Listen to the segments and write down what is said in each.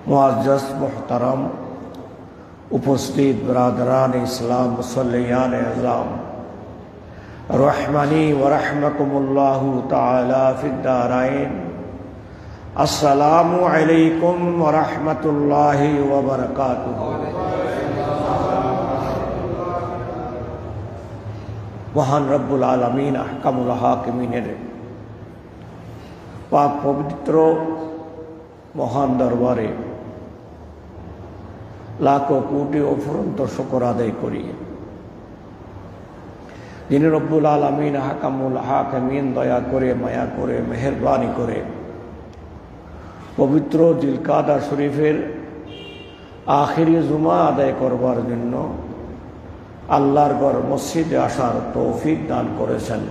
मुअज़्ज़ज़ मुहतरम उपस्थित बरादरान इस्लाम मुसल्लियान अज़ाम रहमानी व रहमकुमुल्लाहु तआला फिद्दारैन अस्सलामु अलैकुम व रहमतुल्लाहि व बरकातुहू। महान रब्बुल आलमीन अहकामुल हाकिमीনের पाक पवित्र महान दरबारे लाखों कोटि अफुरন্ত शुक्र आदाय करी যিনি রব্বুল আলামিন হাকামুল হাকিমিন দয়া করে মায়া করে মেহেরবানি করে পবিত্র জিলকাদা শরীফের আখিরি জুমা আদায় করবার জন্য আল্লাহর ঘর মসজিদে আসার তৌফিক দান করেছেন।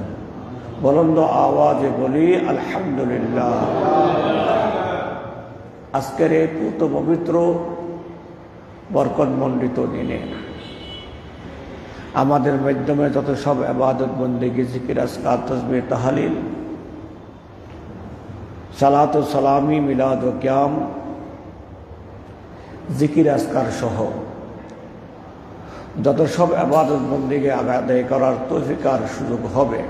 বুলন্দ আওয়াজে বলি আলহামদুলিল্লাহ। আজকের এই পুত পবিত্র বরকতমণ্ডিত দিনে আমাদের মাধ্যমে যত সব ইবাদত বন্দেগী জিকির আজকার তাসবিহ তাহলিল সালাত ও সালামি মিলাদ ও কিয়াম জিকির আজকার সহ যত সব ইবাদত বন্দেগী আদায় করার তৌফিক আর সুযোগ হবে,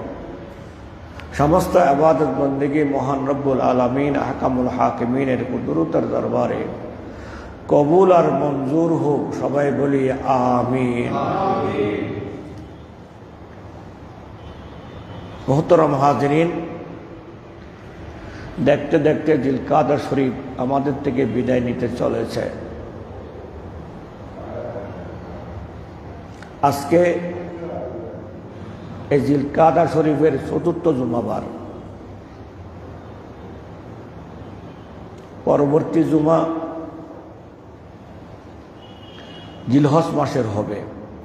সমস্ত ইবাদত বন্দেগী মহান রব্বুল আলামিন আহকামুল হাকিমিনের কুদরতের দরবারে কবুল আর মঞ্জুর হোক। সবাই বলি আমিন। মোহতরম হাজিরিন, দেখতে দেখতে জিলকাদা শরীফ আমাদের থেকে বিদায় নিতে চলেছে। আজকে এই জিলকাদা শরীফের চতুর্থ জুমাবার, পরবর্তী জুমা জিলহজ মাসের হবে,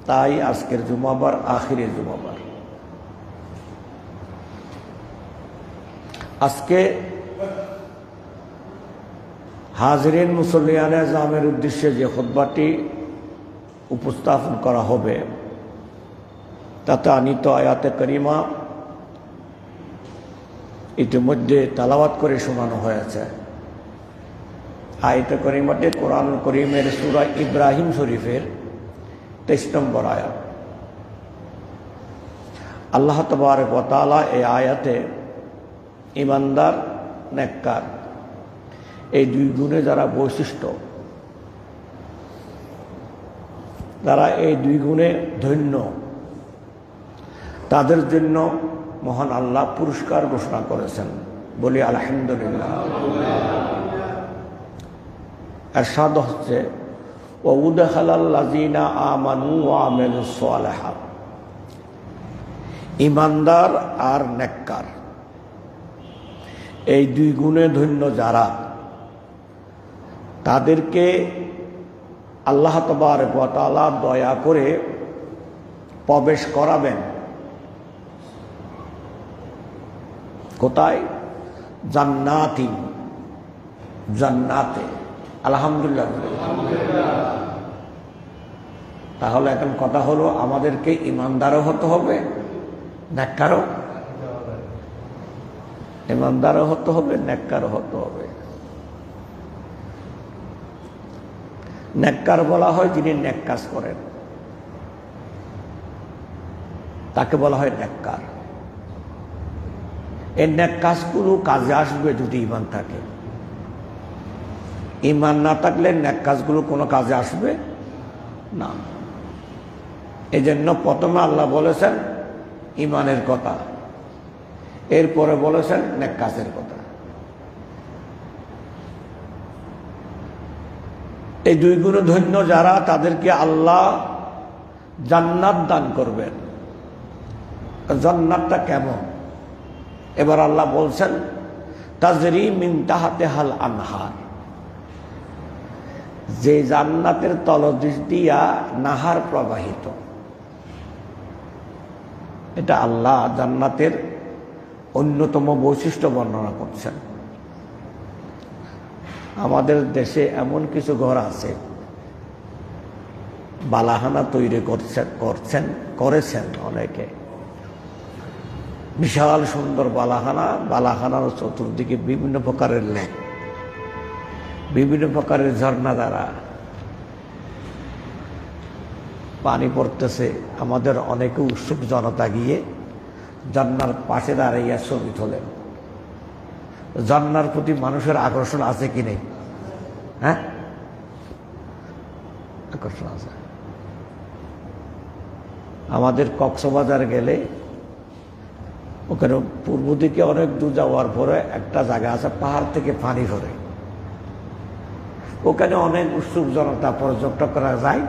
তাই আজকের জুমাবার আখিরের জুমাবার। আজকে হাজিরিন মুসল্লিয়ানে আযমের উদ্দেশ্যে যে খুতবাটি উপস্থাপন করা হবে তাতে আনিত আয়াতে কারিমা ইতিমধ্যে তেলাওয়াত করে শোনানো হয়েছে। আয়াতে কারিমাটি কোরআনুল কারীমের সূরা ইব্রাহিম শরীফের 23 নম্বর আয়াত। আল্লাহ তাবারক ওয়া তাআলা এই আয়াতে ঈমানদার নেককার এই দুই গুণে যারা বৈশিষ্ট্য, যারা এই দুই গুণে ধন্য, তাদের জন্য মহান আল্লাহ পুরস্কার ঘোষণা করেছেন। বলি আলহামদুলিল্লাহ। এরশাদ হচ্ছে ওয়াউদখালাল্লাযীনা আমানু ওয়া আমিলুস সালিহাত, ঈমানদার আর নেককার এই দুই গুণে ধন্য যারা, তাদেরকে আল্লাহ তাবারক ওয়া তাআলা দয়া করে প্রবেশ করাবেন কোথায়? জান্নাতিন, জান্নাতে। আলহামদুলিল্লাহ। তাহলে এখন কথা হলো, আমাদেরকে ঈমানদারও হতে হবে, নেককারও, ঈমানদারও হতে হবে, নেককারও হতে হবে। নেককার বলা হয় যিনি নেক কাজ করেন, তাকে বলা হয় নেককার। এই নেক কাজগুলো কাজে আসবে যদি ঈমান থাকে। ঈমান না থাকলে নেক কাজগুলো কোনো কাজে আসবে না। এই জন্য প্রথমে আল্লাহ বলেছেন ঈমানের কথা, এরপরে বলেছেন নেক কাজের কথা। এই দুই গুণ ধন্য যারা, তাদেরকে আল্লাহ জান্নাত দান করবেন। জান্নাতটা কেমন? এবার আল্লাহ বলছেন তাজরি মিন তাহতিহাল আনহার, যে জান্নাতের তলদেশ দিয়া নাহার প্রবাহিত। এটা আল্লাহ জান্নাতের অন্যতম বৈশিষ্ট্য বর্ণনা করছেন। আমাদের দেশে এমন কিছু ঘর আছে, বালাহানা তৈরি করেছেন অনেকে, বিশাল সুন্দর বালাখানার চতুর্দিকে বিভিন্ন প্রকারের লেক, বিভিন্ন প্রকারের ঝর্ণা দ্বারা পানি পড়তেছে। আমাদের অনেকে উৎসুক জনতা গিয়ে ঝর্ণার পাশে দাঁড়াইয়া ছবি তোলেন। ঝর্ণার প্রতি মানুষের আকর্ষণ আছে কি নেই? হ্যাঁ, আকর্ষণ আছে। আমাদের কক্সবাজার গেলে ওখানে পূর্ব দিকে অনেক দূর যাওয়ার পরে একটা জায়গা আছে, পাহাড় থেকে পানি ধরে, ওখানে অনেক উৎসুক জনতা পর্যটকরা যায়,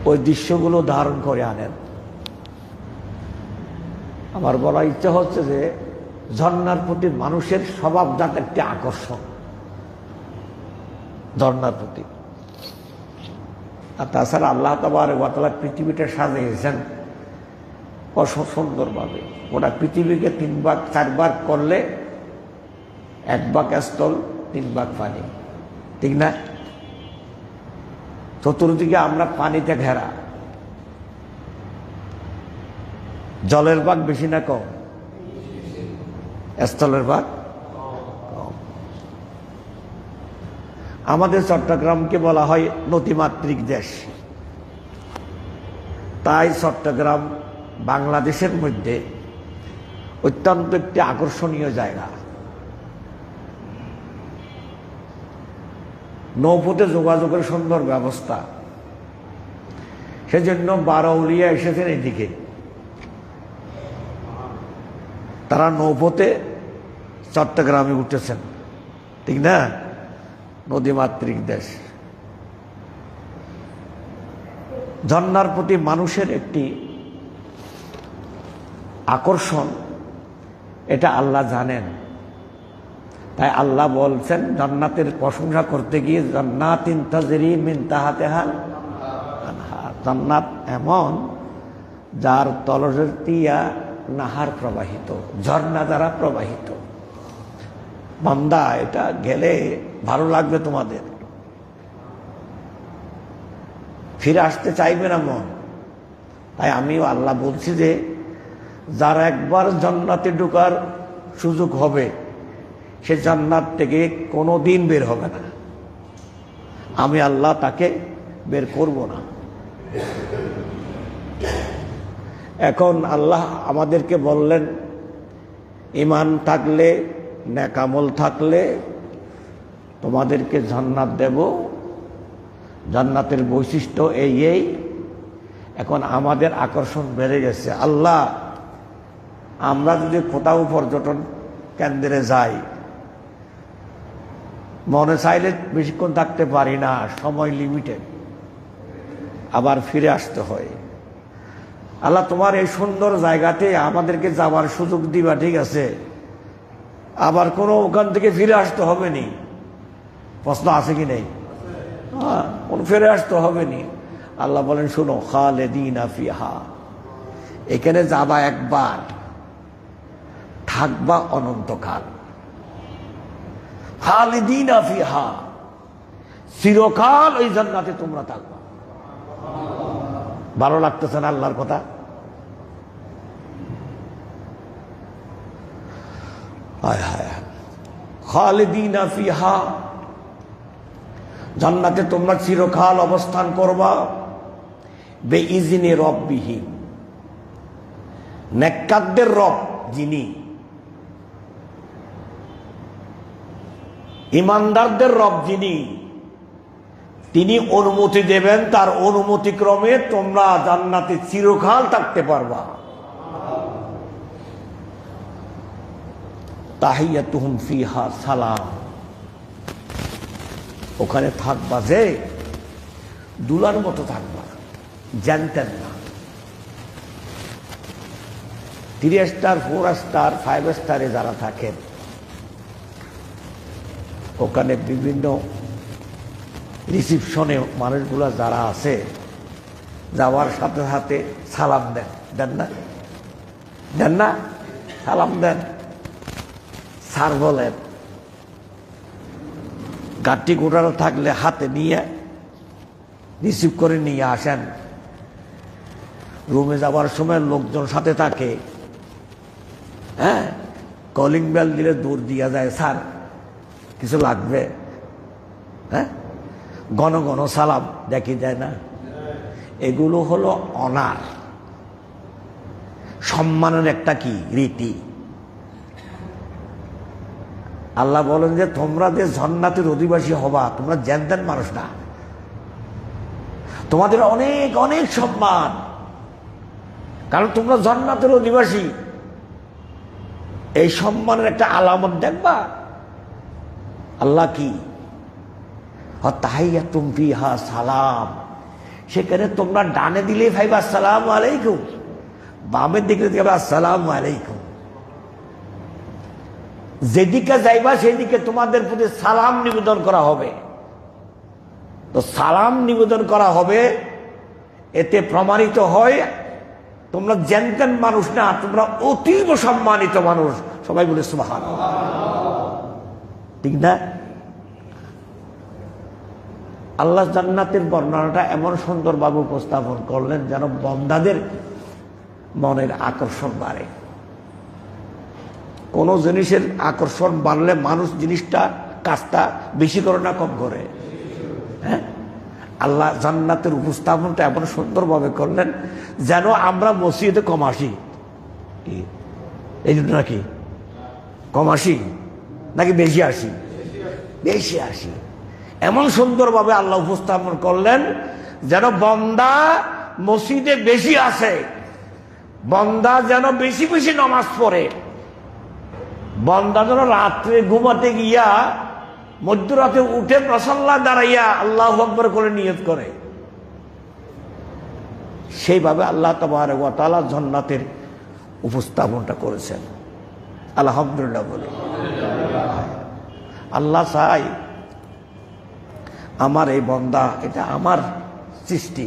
ওই দৃশ্যগুলো ধারণ করে আনেন। আমার বলার ইচ্ছা হচ্ছে যে ঝর্ণার প্রতি মানুষের স্বভাবজাত একটি আকর্ষণ ঝর্ণার প্রতি। আর তাছাড়া আল্লাহ তাবারক ওয়া তাআলা পৃথিবীটা সাজিয়েছেন সুন্দরভাবে। ওটা পৃথিবীকে 3 ভাগ 4 ভাগ করলে 1 ভাগ স্থল, 3 ভাগ পানি, ঠিক না? চতুর্দিকে আমরা পানিতে ঘেরা। জলের ভাগ বেশি না কম? স্থলের ভাগ কম। আমাদের চট্টগ্রামকে বলা হয় নদীমাতৃক দেশ, তাই চট্টগ্রাম বাংলাদেশের মধ্যে অত্যন্ত একটি আকর্ষণীয় জায়গা। নৌপথে যোগাযোগের সুন্দর ব্যবস্থা, সেজন্য বারৌলিয়া এসেছেন এদিকে। তারা নৌপথে চট্টগ্রামে উঠেছেন, ঠিক না? নদীমাতৃক দেশ। ঝর্ণার প্রতি মানুষের একটি আকর্ষণ, এটা আল্লাহ জানেন। তাই আল্লাহ বলছেন জান্নাতের প্রশংসা করতে গিয়ে, জান্নাতিন তাজরি মিন তাহতিহাল আনহার, জান্নাত এমন যার তলদেয়া নাহার প্রবাহিত, ঝর্ণা দ্বারা প্রবাহিত। বান্দা, এটা গেলে ভালো লাগবে তোমাদের, ফিরে আসতে চাইবে না মন। তাই আমিও আল্লাহ বলছি যে যার একবার জান্নাতে ঢোকার সুযোগ হবে, সে জান্নাত থেকে কোনোদিন বের হবে না। আমি আল্লাহ তাকে বের করব না। এখন আল্লাহ আমাদেরকে বললেন, ঈমান থাকলে, নেক আমল থাকলে তোমাদেরকে জান্নাত দেব। জান্নাতের বৈশিষ্ট্য এই। এখন আমাদের আকর্ষণ বেড়ে গেছে। আল্লাহ, আমরা যদি কোথাও পর্যটন কেন্দ্রে যাই, মনে চাইলে বেশিক্ষণ থাকতে পারি না, সময় লিমিটেড, আবার ফিরে আসতে হয়। আল্লাহ, তোমার এই সুন্দর জায়গাতে আমাদেরকে যাওয়ার সুযোগ দিবা, ঠিক আছে, আবার কোনো ওখান থেকে ফিরে আসতে হবে নি। প্রশ্ন আছে কি নেই? হ্যাঁ, ফিরে আসতে হবে নি। আল্লাহ বলেন, শুনো, খালিদিনা ফিহা, এখানে যাবা একবার, থাকবা অনন্তকাল। খালিদিনা ফিহা, চিরকাল ওই জান্নাতে তোমরা থাকবা। ভালো লাগতেছে না আল্লাহর কথা? হায় হায়, খালিদিনা ফিহা, জান্নাতে তোমরা চিরকাল অবস্থান করবা। বেইজনি রব্বিহিম, নেককারদের রব যিনি, ইমানদারদের রব যিনি, তিনি অনুমতি দেবেন। তার অনুমতি ক্রমে তোমরা জান্নাতে চিরকাল থাকতে পারবা। তাহিয়াতুহুম ফিহা সালাম, ওখানে থাকবা যে দুলার মতো থাকবা, জানতেন না। 3 স্টার, 4 স্টার, 5 স্টারে যারা থাকেন, ওখানে বিভিন্ন রিসিপশনে মানুষগুলা যারা আছে, যাওয়ার সাথে সাথে সালাম দেন, দেন না? দেন না? সালাম দেন, স্যার বলেন। গাড়ি ঘোড়ানো থাকলে হাতে নিয়ে রিসিভ করে নিয়ে আসেন। রুমে যাওয়ার সময় লোকজন সাথে থাকে, হ্যাঁ, কলিং বেল দিলে দৌড় দিয়া যায়, স্যার কিছু লাগবে, হ্যাঁ, ঘন ঘন সালাম দেখি যায় না, এগুলো হলো অনার, সম্মানের একটা কি রীতি। আল্লাহ বলেন যে তোমরা যে জান্নাতের অধিবাসী হবা, তোমরা জ্যানতেন মানুষ না, তোমাদের অনেক অনেক সম্মান, কারণ তোমরা জান্নাতের অধিবাসী। এই সম্মানের একটা আলামত দেখবা। আল্লাহ কি তাহিয়াতুম ফিহা সালাম, সেখানে তোমরা ডানে দিলেই ভাইবা আসসালামু আলাইকুম, বামের দিকে দিকে আসসালামু আলাইকুম, যেদিকে যাইবা সেদিকে তোমাদের প্রতি সালাম নিবেদন করা হবে। তো সালাম নিবেদন করা হবে, এতে প্রমাণিত হয় তোমরা জ্যানতেন মানুষ না, তোমরা অতীব সম্মানিত মানুষ। সবাই বলে সুবহানাল্লাহ, ঠিক না? আল্লাহ জান্নাতের বর্ণনাটা এমন সুন্দরভাবে উপস্থাপন করলেন যেন বান্দাদের মনের আকর্ষণ বাড়ে। কোন জিনিসের আকর্ষণ বাড়লে মানুষ জিনিসটা কাজটা বেশি করে না কম করে? হ্যাঁ, আল্লাহ জান্নাতের উপস্থাপনটা এমন সুন্দরভাবে করলেন যেন আমরা মসজিদে কম আসি। এই জন্য নাকি কম আসি নাকি বেশি আসি? বেশি আসি। এমন সুন্দরভাবে আল্লাহ উপস্থাপন করলেন যেন বান্দা মসজিদে বেশি আসে, বান্দা যেন বেশি বেশি নামাজ পড়ে, বান্দা যেন রাত্রে ঘুমাতে গিয়া মধ্যরাতে উঠে মুসাল্লা দাঁড়াইয়া আল্লাহু আকবার করে নিয়ত করে। সেইভাবে আল্লাহ তাবারক ওয়া তাআলা জান্নাতের উপস্থাপনটা করেছেন। আলহামদুলিল্লাহ বলে। আল্লাহ চাই আমার এই বান্দা, এটা আমার সৃষ্টি,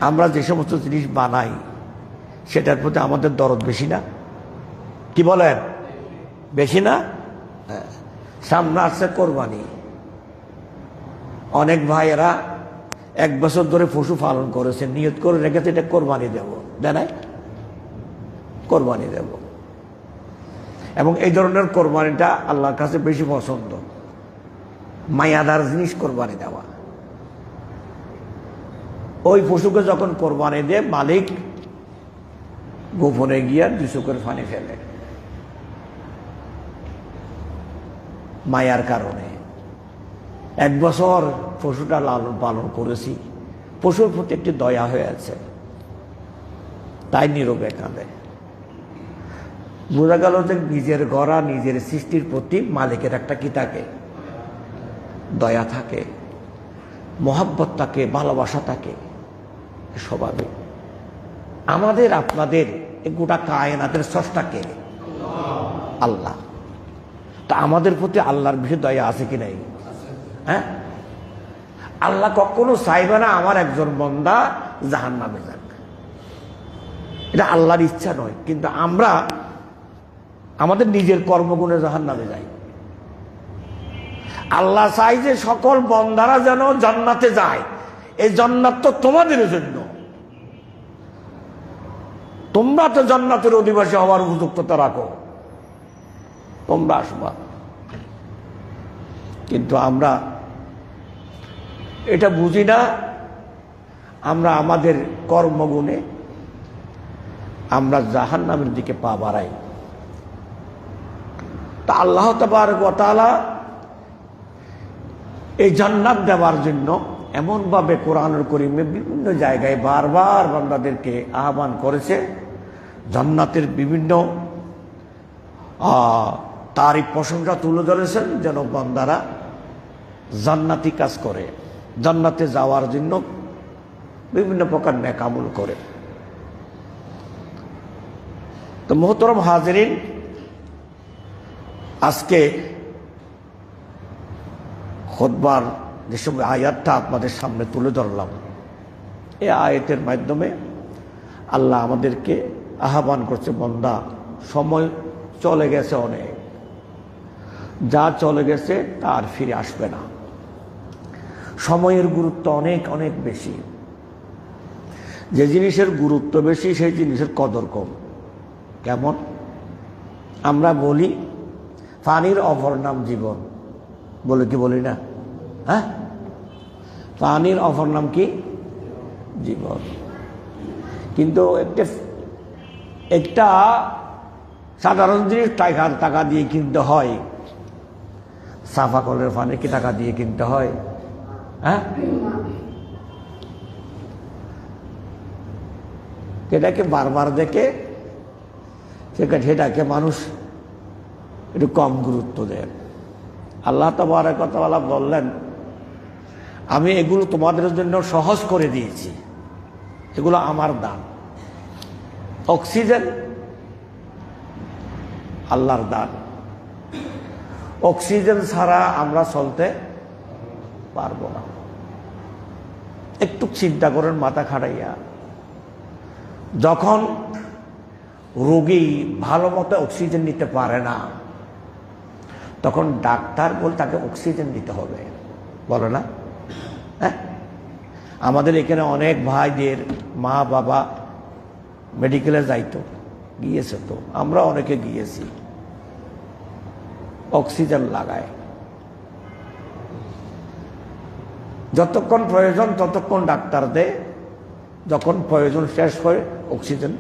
আমরা যে সমস্ত জিনিস বানাই সেটার প্রতি আমাদের দরদ বেশি না? কি বলেন, বেশি না? সামনে আসছে কোরবানি, অনেক ভাইয়েরা 1 বছর ধরে পশু পালন করেছে, নিয়ত করে রেখেছে এটা কোরবানি দেব, দেয় কোরবানি দেব। এবং এই ধরনের কোরবানিটা আল্লাহর কাছে বেশি পছন্দ, মায়াদার জিনিস কোরবানি দেওয়া। ওই পশুকে যখন কোরবানি দেয় মালিক গোপনে গিয়া 2 চোখের পানি ফেলে, মায়ার কারণে। 1 বছর পশুটা লালন পালন করেছি, পশুর প্রতি একটি দয়া হয়েছে, তাই নীরবে কাঁদে। বোঝা গেল যে নিজের গড়া নিজের সৃষ্টির প্রতি মালিকের একটা কি থাকে, দয়া থাকে, মহব্বত থাকে, ভালোবাসা থাকে, স্বাভাবিক। আমাদের আপনাদের গোটা কায়নাতের স্রষ্টা কে? আল্লাহ। তা আমাদের প্রতি আল্লাহর বেশি দয়া আছে কি নাই? হ্যাঁ, আল্লাহ কখনো চাইবে না আমার একজন বান্দা জাহান্নামে যাক, এটা আল্লাহর ইচ্ছা নয়। কিন্তু আমরা আমাদের নিজের কর্মগুণে জাহান্নামে যাই। আল্লাহ চাই যে সকল বান্দারা যেন জান্নাতে যায়। এই জান্নাত তো তোমাদের জন্য, তোমরা তো জান্নাতের অধিবাসী হওয়ার উপযুক্ততা রাখো, তোমরা আসবা। কিন্তু আমরা এটা বুঝি না, আমরা আমাদের কর্মগুণে আমরা জাহান্নামের দিকে পা বাড়াই। তা আল্লাহ তাবারক ওয়া তাআলা এই জান্নাত দেওয়ার জন্য এমনভাবে কোরআনুল কারীমে বিভিন্ন জায়গায় বারবার বান্দাদেরকে আহ্বান করেছে, জান্নাতের বিভিন্ন তারিফ প্রশংসা তুলে ধরেছেন যেন বান্দারা জান্নাতি কাজ করে, জান্নাতে যাওয়ার জন্য বিভিন্ন প্রকার নেক আমল করে। তো মুহতারাম হাজিরিন, আজকে খুতবার যে সব আয়াতটা আপনাদের সামনে তুলে ধরলাম, এই আয়াতের মাধ্যমে আল্লাহ আমাদেরকে আহ্বান করছে, বান্দা সময় চলে গেছে, অনেক যা চলে গেছে তা আর ফিরে আসবে না। সময়ের গুরুত্ব অনেক অনেক বেশি। যে জিনিসের গুরুত্ব বেশি সেই জিনিসের কদর কম। কেমন? আমরা বলি পানির অপর নাম জীবন, বলে কি বলি না? হ্যাঁ, প্রাণীর অপর নাম কি? জীবন। কিন্তু একটা সাধারণ জিনিস টাকা দিয়ে কিনতে হয়, সাফা কলের পানি কি টাকা দিয়ে কিনতে হয়? হ্যাঁ, এটাকে বারবার দেখে সেটাকে মানুষ একটু কম গুরুত্ব দেয়। আল্লাহ তাবারক ওয়া তাআলা বললেন, আমি এগুলো তোমাদের জন্য সহজ করে দিয়েছি, এগুলো আমার দান। অক্সিজেন আল্লাহর দান। অক্সিজেন ছাড়া আমরা চলতে পারবো না। একটু চিন্তা করেন মাথা খাটাইয়া, যখন রোগী ভালো মতো অক্সিজেন নিতে পারে না, তখন ডাক্তার বলে তাকে অক্সিজেন দিতে হবে, বলে না? হ্যাঁ, আমাদের এখানে অনেক ভাইদের মা বাবা মেডিকেলে যাইতো, গিয়েছে তো, আমরা অনেকে গিয়েছি, অক্সিজেন লাগায়। যতক্ষণ প্রয়োজন ততক্ষণ ডাক্তার দেয়, যখন প্রয়োজন শেষ হয় অক্সিজেন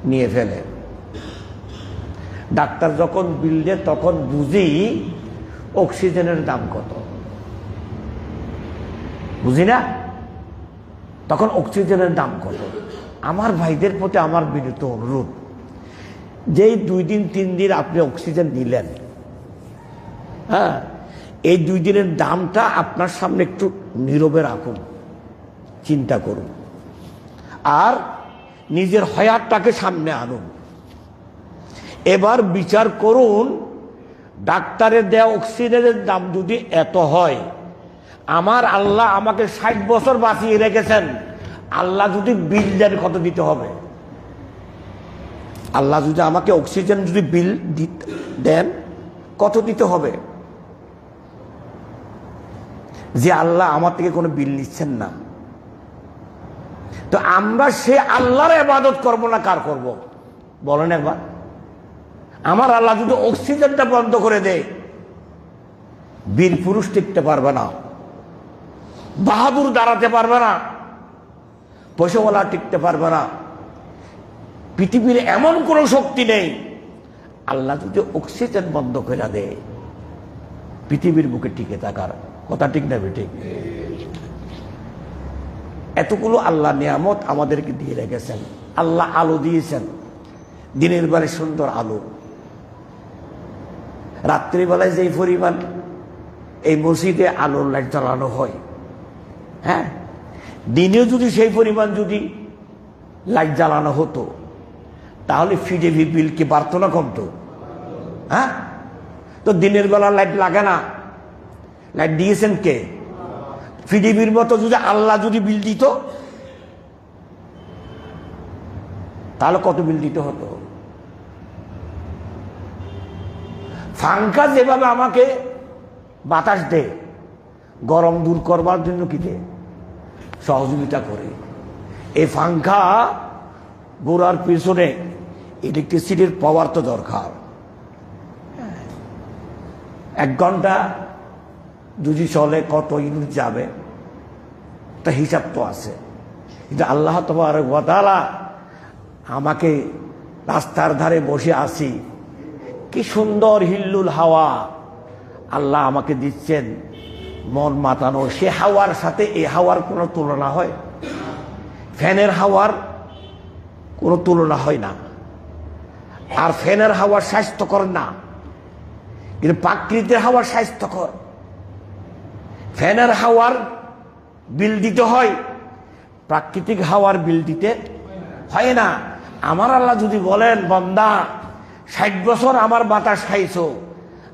নিয়ে ফেলে। ডাক্তার যখন বিল দেয় তখন বুঝি অক্সিজেনের দাম কত, বুঝি না? তখন অক্সিজেনের দাম কত। আমার ভাইদের প্রতি আমার বিনীত অনুরোধ, যেই 2 দিন 3 দিন আপনি অক্সিজেন নিলেন, হ্যাঁ, এই 2 দিনের দামটা আপনার সামনে একটু নীরবে রাখুন, চিন্তা করুন, আর নিজের হায়াতটাকে সামনে আনুন। এবার বিচার করুন, ডাক্তারের দেয়া অক্সিজেনের দাম যদি এত হয়, আমার আল্লাহ আমাকে 60 বছর বাঁচিয়ে রেখেছেন, আল্লাহ যদি বিল দেন কত দিতে হবে? আল্লাহ যদি আমাকে অক্সিজেন যদি বিল দেন কত দিতে হবে? যে আল্লাহ আমার থেকে কোনো বিল নিচ্ছেন না, তো আমরা সে আল্লাহর ইবাদত করব না কার করব? বলেন একবার। আমার আল্লাহ যদি অক্সিজেনটা বন্ধ করে দেয়, বীর পুরুষ টিকতে পারবে না, বাহাদুর দাঁড়াতে পারবে না, পয়সাওয়ালা টিকতে পারবে না, পৃথিবীর এমন কোনো শক্তি নেই। আল্লাহ যদি অক্সিজেন বন্ধ করে দেয়, পৃথিবীর বুকে টিকে থাকার কথা ঠিক না বেঠিক? এতগুলো আল্লাহ নিয়ামত আমাদেরকে দিয়ে রেখেছেন। আল্লাহ আলো দিয়েছেন, দিনের বেলায় সুন্দর আলো, রাত্রিবেলায় যেই পরিমাণ এই মসজিদে আলোর লাইট জ্বালানো হয়, হ্যাঁ, দিনেও যদি সেই পরিমাণ যদি লাইট জ্বালানো হতো, তাহলে ফিডেভি বিল কি বাড়তো না কমতো? হ্যাঁ, তো দিনের বেলা লাইট লাগে না, লাইট দিয়েছেন কে? ফিডিবির মতো যদি আল্লাহ যদি বিল দিত, তাহলে কত বিল দিতে হতো? ফাঙ্কা যেভাবে আমাকে বাতাস দেয়, গরম দূর করবার জন্য কি দেয়? সহযোগিতা করে। এই ফাঙ্কা ঘোরার পিছনে ইলেকট্রিসিটির পাওয়ার তো দরকার। 1 ঘন্টা যদি চলে কত ইউনিট যাবে, তা হিসাব তো আছে। কিন্তু আল্লাহ তাবারক ওয়া তাআলা আমাকে রাস্তার ধারে বসে আছি, কি সুন্দর হিল্লুল হাওয়া আল্লাহ আমাকে দিচ্ছেন, মন মাতানো। সে হাওয়ার সাথে এই হাওয়ার কোনো তুলনা হয়? ফ্যানের হাওয়ার কোনো তুলনা হয় না। আর ফ্যানের হাওয়া স্বাস্থ্যকর না, কিন্তু প্রাকৃতিক হাওয়া স্বাস্থ্যকর। ফ্যানের হাওয়ার বিল দিতে হয়, প্রাকৃতিক হাওয়ার বিল দিতে হয় না। আমার আল্লাহ যদি বলেন, বান্দা 60 বছর আমার বাতাস খাইছো,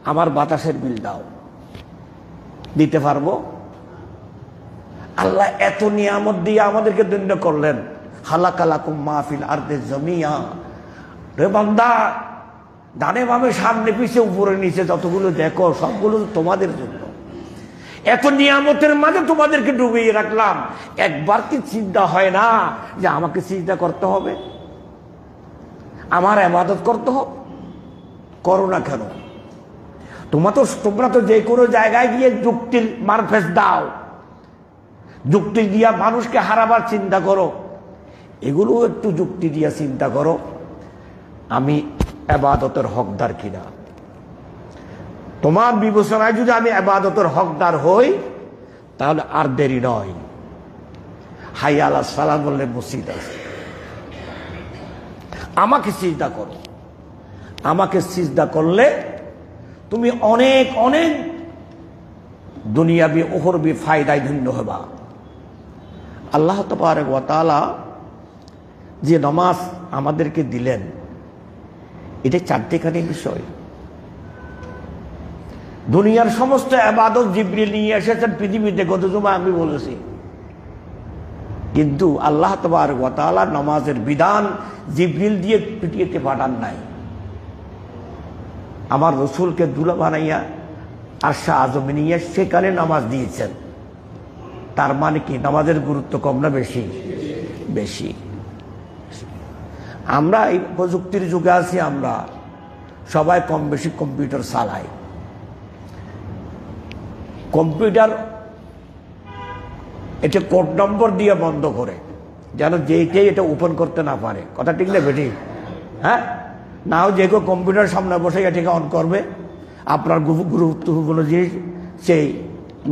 আমার বাতাসের বিল দাও, দিতে পারবো? আল্লাহ এত নিয়ামত দিয়ে আমাদেরকে দণ্ড করলেন। খালাকালাকুম মা ফিল আরদি জামিয়া। রে বান্দা, ডানে বামে সামনে পিছে উপরে নিচে যতগুলো দেখো, সবগুলো তোমাদের জন্য। এত নিয়ামতের মাঝে তোমাদেরকে ডুবিয়ে রাখলাম, একবার কি চিন্তা হয় না যে আমাকে চিন্তা করতে হবে, আমার ইবাদত করতে হবে? করো না কেন? তোমরা তো যে কোনো জায়গায় গিয়ে যুক্তির মারফেস দাও, যুক্তি দিয়া মানুষকে হারাবার চিন্তা করো। এগুলো একটু যুক্তি দিয়া চিন্তা করো আমি ইবাদতের হকদার কিনা। তোমার বিবেচনায় যদি আমি ইবাদতের হকদার হই তাহলে আর দেরি নয়, হাইয়া আলাস সালাত বললে মসজিদ আছে। আমাকে সিজদা করো, আমাকে সিজদা করলে তুমি অনেক অনেক দুনিয়াবি উখরবি ফায়দায় ধন্য হবা। আল্লাহ তাবারক ওয়া তাআলা যে নামাজ আমাদেরকে দিলেন এটা চারটিখানি বিষয়। দুনিয়ার সমস্ত ইবাদত জিবরিল নিয়ে এসেছেন পৃথিবীতে, গত জুমায় আমি বলেছি। কিন্তু আল্লাহ তাবারক ওয়া তাআলা নামাজের বিধান জিবরিল দিয়ে পৃথিবীতে পাঠান নাই। আমার রসুলকে দুলা বানাইয়া আরশে আযমে নিয়ে সেখানে নামাজ দিয়েছেন। তার মানে কি নামাজের গুরুত্ব কম না বেশি? বেশি। আমরা এই প্রযুক্তির যুগে আছি, আমরা সবাই কম বেশি কম্পিউটার চালাই। কম্পিউটার এটা কোড নম্বর দিয়ে বন্ধ করে, যেন যেইটাই এটা ওপেন করতে না পারে। কথা ঠিক না বেটি? হ্যাঁ, নাও যে কেউ কম্পিউটার সামনে বসে এটাকে অন করবে, আপনার গুরুত্বপূর্ণ জিনিস সেই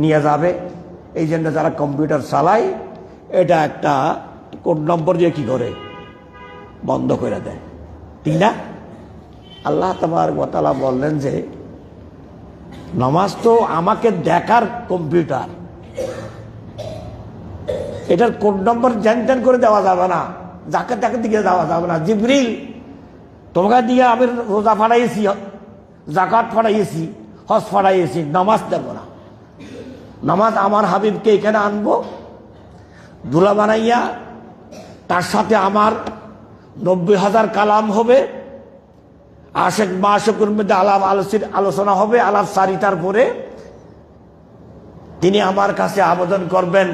নিয়ে যাবে। এই জন্য যারা কম্পিউটার চালায় এটা একটা কোড নম্বর দিয়ে কি করে বন্ধ করে দেয়, ঠিক না? আল্লাহ তাবারক ওয়া তাআলা বললেন যে নামাজ তো আমাকে দেখার কম্পিউটার, এটার কোড নম্বর জ্যান করে দেওয়া যাবে না, যাকে তাকে দিকে দেওয়া যাবে না। জিবরিল তোমাকে দিয়ে আমি রোজা ফাড়াইছি, জাকাত ফাড়াইছি, হজ ফাড়াইছি, নামাজ দেব না। নামাজ আমার হাবিবকে এখানে আনবো, দুলা বানাইয়া তার সাথে আমার 90,000 কালাম হবে, আশেক মাশেকের মধ্যে আলোচনা হবে, আলাপ সারিতার পরে তিনি আমার কাছে আবেদন করবেন,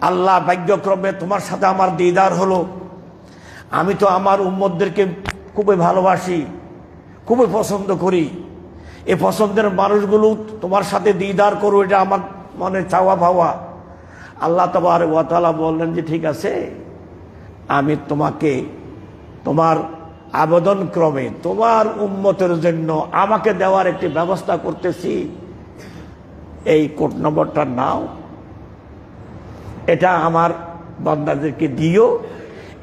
আল্লাহ ভাগ্যক্রমে তোমার সাথে আমার দিদার হলো। আমি তো আমার উম্মতদেরকে খুবই ভালোবাসি, খুবই পছন্দ করি। এই পছন্দের মানুষগুলো তোমার সাথে দিদার করো, এটা আমার মনে চাওয়া পাওয়া। আল্লাহ তাবারক ওয়া তাআলা বললেন যে ঠিক আছে, আমি তোমাকে তোমার আবেদন ক্রমে তোমার উম্মতের জন্য আমাকে দেওয়ার একটি ব্যবস্থা করতেছি। এই কোড নম্বরটা নাও, এটা আমার বান্দাদেরকে দিও।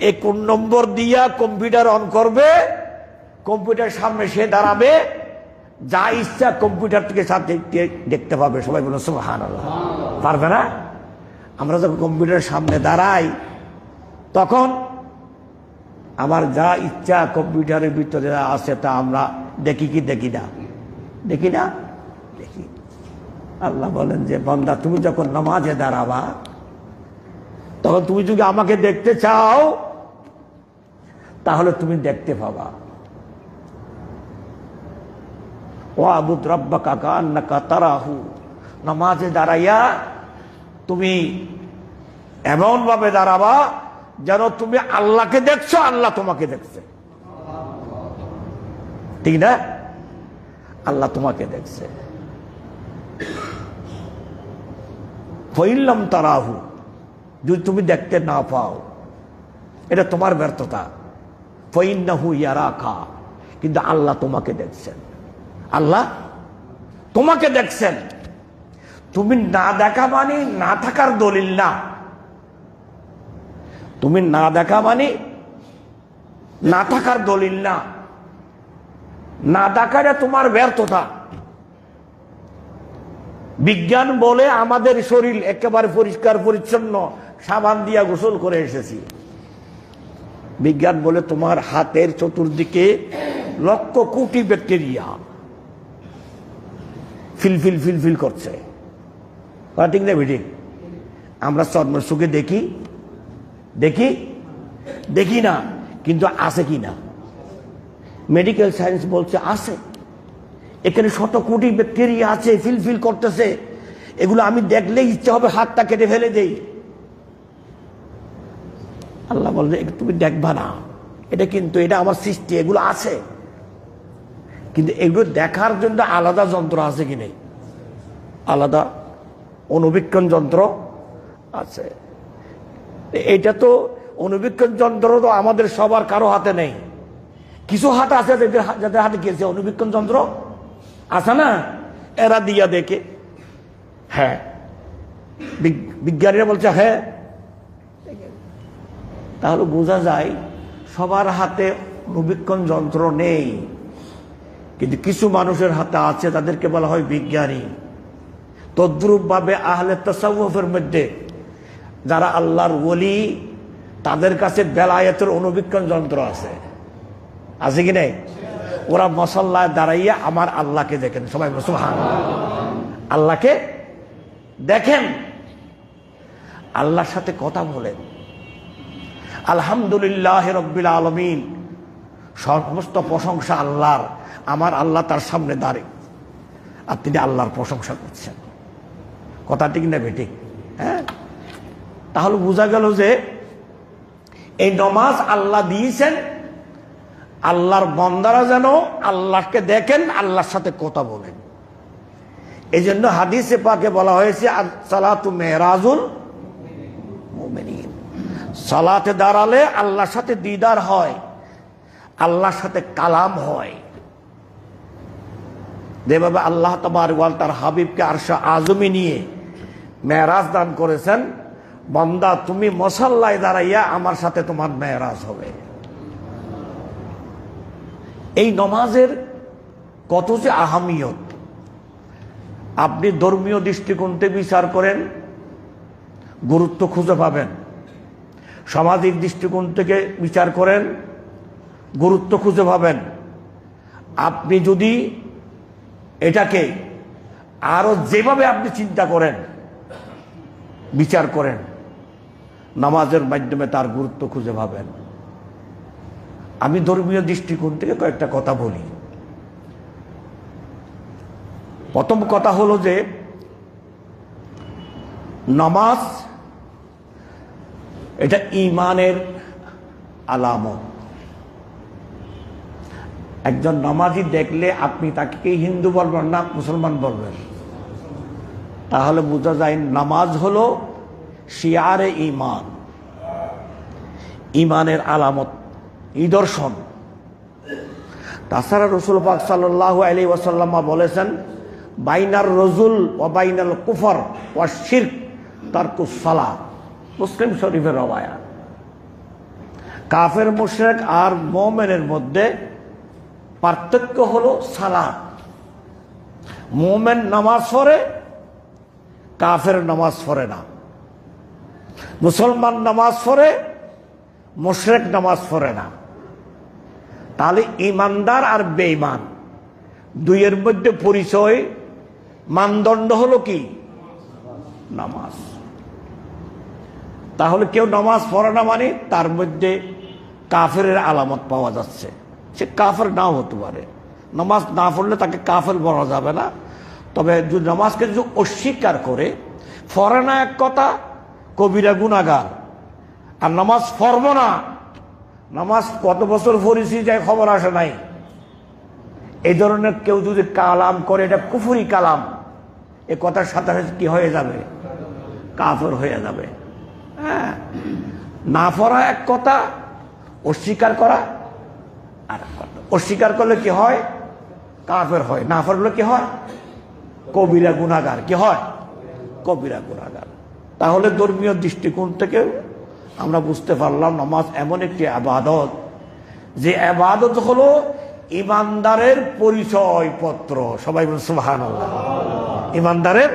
এই কোড নম্বর দিয়া কম্পিউটার অন করবে, কম্পিউটার সামনে সে দাঁড়াবে, যা ইচ্ছা কম্পিউটার থেকে সাথে দেখতে পাবে। সবাই বলো সুবহানাল্লাহ। পারবে না? আমরা যখন কম্পিউটারের সামনে দাঁড়াই তখন আমার যা ইচ্ছা কম্পিউটারের ভিতরে আছে তা আমরা দেখি কি দেখি না? দেখি না? দেখি। আল্লাহ বলেন যে বান্দা তুমি যখন নামাজে দাঁড়াবা তখন তুমি যদি আমাকে দেখতে চাও তাহলে তুমি দেখতে পাবা। ওয়াবুদ রাব্বাকা কান্নাকা তারাহু, নামাজে দাঁড়াইয়া তুমি এমন ভাবে দাঁড়াবা যেন তুমি আল্লাহকে দেখছো, আল্লাহ তোমাকে দেখছে, ঠিক না? আল্লাহ তোমাকে দেখছে। ফাইল্লাম তারাহু, যদি তুমি দেখতে না পাও এটা তোমার ব্যর্থতা। ফাইন্নাহু ইয়ারাকা, কিন্তু আল্লাহ তোমাকে দেখছেন। আল্লাহ তোমাকে দেখছেন। তুমি না দেখা মানে না থাকার দলিল না। তুমি না দেখা মানে না থাকার দলিল না। না দেখাটা তোমার ব্যর্থতা। বিজ্ঞান বলে আমাদের শরীর একেবারে পরিষ্কার পরিচ্ছন্ন, সাবান দিয়া গোসল করে এসেছি। বিজ্ঞান বলে তোমার হাতের চতুর্দিকে লক্ষ কোটি ব্যাকটেরিয়া ফিলফিল ফিলফিল করছে, ঠিক না বেটি? আমরা চর্মের চোখে দেখি দেখি দেখি না, কিন্তু আছে কি না? মেডিকেল সায়েন্স বলছে আছে। এখানে শত কোটি ব্যাকটেরিয়া আছে, ফিলফিল করতেছে। এগুলো আমি দেখলে ইচ্ছা হবে হাতটা কেটে ফেলে দেই। আল্লাহ বলছে তুমি দেখবা না, এটা কিন্তু এটা আমার সৃষ্টি, এগুলো আছে। কিন্তু এগুলো দেখার জন্য আলাদা যন্ত্র আছে কি নেই? আলাদা অনুবীক্ষণ যন্ত্র আছে। এটা তো অনুবীক্ষণ যন্ত্র তো আমাদের সবার কারো হাতে নেই। কিছু হাতে আছে যাদের হাতে গেছে অনুবীক্ষণ যন্ত্র আছে না, এরা দিয়া দেখে। হ্যাঁ, বিজ্ঞানীরা বলছে হ্যাঁ। তাহলে বোঝা যায় সবার হাতে অনুবীক্ষণ যন্ত্র নেই, কিন্তু কিছু মানুষের হাতে আছে, তাদেরকে বলা হয় বিজ্ঞানী। তদ্রূপ ভাবে আহলে তাসাউফের মধ্যে যারা আল্লাহর ওলি, তাদের কাছে বেলায়েতের অনুবীক্ষণ যন্ত্র আছে, আছে কি নাই? ওরা মুসাল্লায় দাঁড়াইয়া আমার আল্লাহকে দেখেন, সবাই সুবহানাল্লাহ, আল্লাহকে দেখেন, আল্লাহর সাথে কথা বলেন। আলহামদুলিল্লাহ রাব্বিল আলামিন, সমস্ত প্রশংসা আল্লাহর। আমার আল্লাহ তার সামনে দাঁড়িয়ে আর তিনি আল্লাহর প্রশংসা করছেন। কথা ঠিক না বেঠিক? হ্যাঁ, তাহলে বোঝা গেল যে এই নামাজ আল্লাহ দিয়েছেন, আল্লাহর বান্দারা যেন আল্লাহকে দেখেন, আল্লাহর সাথে কথা বলেন। এই জন্য হাদিসে পাকে বলা হয়েছে সালাতু মেরাজুল মুমিনিন, সালাতে দাঁড়ালে আল্লাহর সাথে দিদার হয়, আল্লাহর সাথে কালাম হয়। যেভাবে আল্লাহ তাবারক ওয়া তাআলা তার হাবিবকে আরশে আযমে নিয়ে মেরাজ দান করেছেন, বান্দা তুমি মুসাল্লায় দাঁড়াইয়া আমার সাথে তোমার মেরাজ হবে। এই নামাজের কত যে আহামিয়ত, আপনি ধর্মীয় দৃষ্টিকোণ থেকে বিচার করেন, গুরুত্ব খুঁজে পাবেন। সামাজিক দৃষ্টিকোণ থেকে বিচার করেন, গুরুত্ব খুঁজে পাবেন। আপনি যদি এটাকে আরো যেভাবে আপনি চিন্তা করেন, বিচার করেন, নামাজের মাধ্যমে তার গুরুত্ব খুঁজে পাবেন। আমি ধর্মীয় দৃষ্টিকোণ থেকে কয়েকটা কথা বলি। প্রথম কথা হলো যে নামাজ এটা ঈমানের আলামত। একজন নামাজি দেখলে আপনি তাকে কি হিন্দু বলবেন না মুসলমান বলবেন? তাহলে বোঝা যায় নামাজ হলো শিয়ারে ঈমান, ঈমানের আলামত, নিদর্শন। তাছাড়া রাসূল পাক সাল্লাল্লাহু আলাইহি ওয়াসাল্লাম বলেছেন, বাইনার রজুল ওয়া বাইনাল কুফর ওয়া শিরক তারকুস সালাহ। মুসলিম শরীফের রওয়ায়াত। কাফের মুশরিক আর মুমিনের মধ্যে পার্থক্য হলো সালাত। মুমিন নামাজ পড়ে, কাফের নামাজ পড়ে না। মুসলমান নামাজ পড়ে, মুশরিক নামাজ পড়ে না। তাহলে ইমানদার আর বেঈমান দুইয়ের মধ্যে পরিচয়, মানদণ্ড হলো কি? নামাজ। তাহলে কেউ নামাজ পড়ে না মানে তার মধ্যে কাফেরের আলামত পাওয়া যাচ্ছে। সে কাফের নাও হতে পারে, নামাজ না পড়লে তাকে কাফের বলা যাবে না। তবে যদি নামাজকে যদি অস্বীকার করে, পড়ে না এক কথা, কবিরা গুনাহগার। আর নামাজ পড়ব না, নামাজ কত বছর পড়েছি যায় খবর আসে নাই, এই ধরনের কেউ যদি কালাম করে, এটা কুফরি কালাম, এ কথার সাথে সাথে কি হয়ে যাবে? কাফের হয়ে যাবে। হ্যাঁ, না পড়া এক কথা, অস্বীকার করা আর এক কথা। অস্বীকার করলে কি হয়? কাফের হয়। না পড়লে কি হয়? কবিরা গুনাহগার। কি হয়? কবিরা গুনাহগার। তাহলে ধর্মীয় দৃষ্টিকোণ থেকে আমরা বুঝতে পারলাম নামাজ এমন একটি ইবাদত, যে ইবাদত হলো ইমানদারের পরিচয়পত্র। সবাই বলুন সুবহানাল্লাহ। ইমানদারের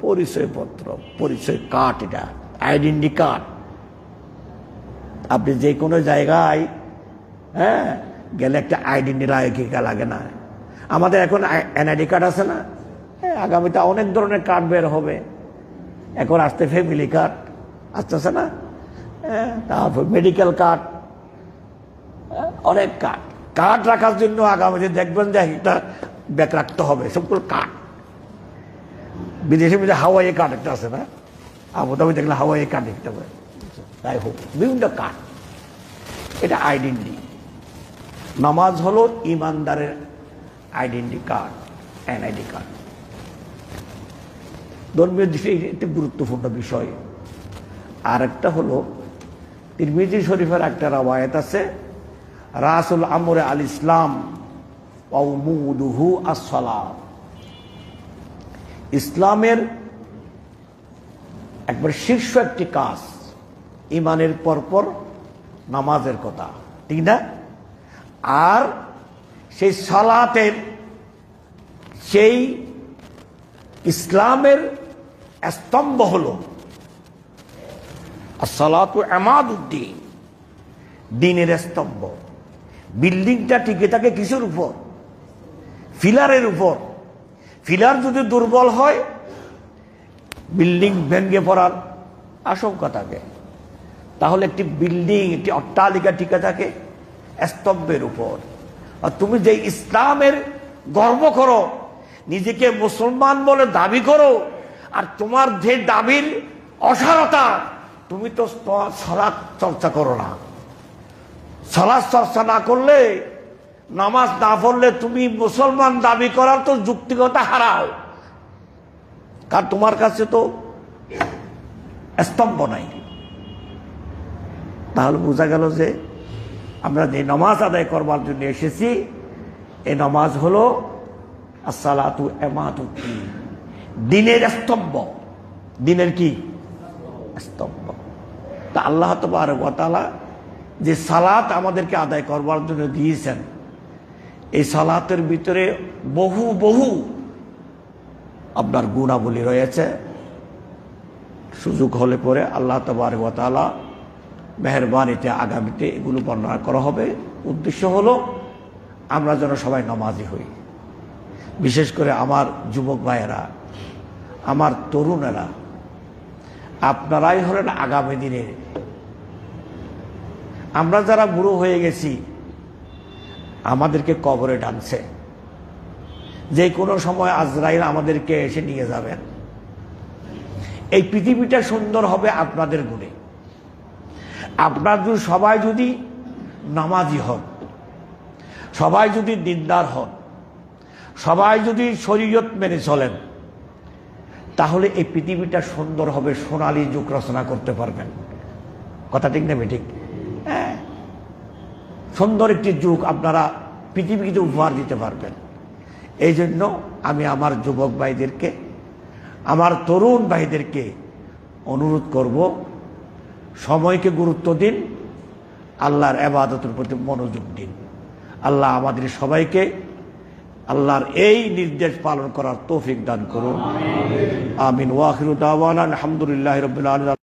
পরিচয়পত্র, পরিচয় কার্ড, এটা আইডেন্টি কার্ড। আপনি যে কোনো জায়গায় হ্যাঁ গেলে একটা আইডেন্টি লাগে না? আমাদের এখন এনআইডি কার্ড আছে না? আগামীতে অনেক ধরনের কার্ড বের হবে। এখন আসতে ফ্যামিলি কার্ড আসতেছে না, তারপর মেডিকেল কার্ড, অনেক কার্ড। কার্ড রাখার জন্য আগামীতে দেখবেন যে একটা ব্যাগ রাখতে হবে, সবগুলো কার্ড। বিদেশে হাওয়াই কার্ড একটা আছে না, আবুধাবি দেখলে হাওয়াই কার্ড দেখতে হবে। তাই হোক, বিভিন্ন কার্ড, এটা আইডেন্টি। নামাজ হলো ইমানদারের আইডেন্টি কার্ড, এনআইডি কার্ড। ধর্মীয় দিকে একটি গুরুত্বপূর্ণ বিষয়। আর একটা হলো তিরমিজি শরীফের একটা রাওয়ায়াত আছে, রাসুল আমরে আল ইসলাম ওয়াউমুদুহু আস-সালাত। ইসলামের একবার শীর্ষ একটি কাজ ইমানের পরপর নামাজের কথা, ঠিক না? আর সেই সালাতের, সেই ইসলামের স্তম্ভ হলো আসসালাতু ইমাদুদ্দিন, দ্বীনের স্তম্ভ। বিল্ডিংটা টিকে থাকে কিসের উপর? ফিলারের উপর। ফিলার যদি দুর্বল হয় বিল্ডিং ভেঙে পড়ার আশঙ্কা থাকে। তাহলে একটি বিল্ডিং, একটি অট্টালিকা টিকে থাকে স্তম্ভের উপর। আর তুমি যে ইসলামের গর্ব করো, নিজেকে মুসলমান বলে দাবি করো, আর তোমার যে দাবির অসারতা, তুমি তো সালাত চর্চা করো না। সালাত চর্চা না করলে, নামাজ না পড়লে তুমি মুসলমান দাবি করার তো যুক্তিকতা হারাও, কারণ তোমার কাছে তো স্তম্ভ নাই। তাহলে বোঝা গেল যে আমরা যে নামাজ আদায় করবার জন্য এসেছি, এই নামাজ হলো আসসালাতু ইমাদুদ্দিন, দ্বীনের স্তম্ভ। দ্বীনের কি স্তম্ভ? তা আল্লাহ তাবারক ওয়া তাআলা যে সালাত আমাদেরকে আদায় করবার জন্য দিয়েছেন, এই সালাতের ভিতরে বহু বহু আপনার গুণাবলী রয়েছে। সুযোগ হলে পরে আল্লাহ তাবারক ওয়া তাআলা মেহেরবানিতে আগামীতে এগুলো বর্ণনা করা হবে। উদ্দেশ্য হলো আমরা যেন সবাই নামাজি হই। বিশেষ করে আমার যুবক ভাইয়েরা, আমার তরুণেরা, আপনারাই হলেন আগামী দিনে। আমরা যারা বুড়ো হয়ে গেছি, আমাদেরকে কবরে টানছে, যে কোনো সময় আজরাইল আমাদেরকে এসে নিয়ে যাবেন। এই পৃথিবীটা সুন্দর হবে আপনাদের গুণে। আপনার সবাই যদি নামাজি হন, সবাই যদি দিনদার হন, সবাই যদি শরীয়ত মেনে চলেন, তাহলে এই পৃথিবীটা সুন্দর হবে, সোনালী যুগ রচনা করতে পারবেন। কথা ঠিক নেবে? ঠিক। হ্যাঁ, সুন্দর একটি যুগ আপনারা পৃথিবীকে উপহার দিতে পারবেন। এই জন্য আমি আমার যুবক ভাইদেরকে, আমার তরুণ ভাইদেরকে অনুরোধ করব, সময়কে গুরুত্ব দিন, আল্লাহর ইবাদতের প্রতি মনোযোগ দিন। আল্লাহ আমাদের সবাইকে আল্লাহর এই নির্দেশ পালন করার তৌফিক দান করুন। আমিন। ওয়া আখিরু দাওয়ানা আলহামদুলিল্লাহি রাব্বিল আলামিন।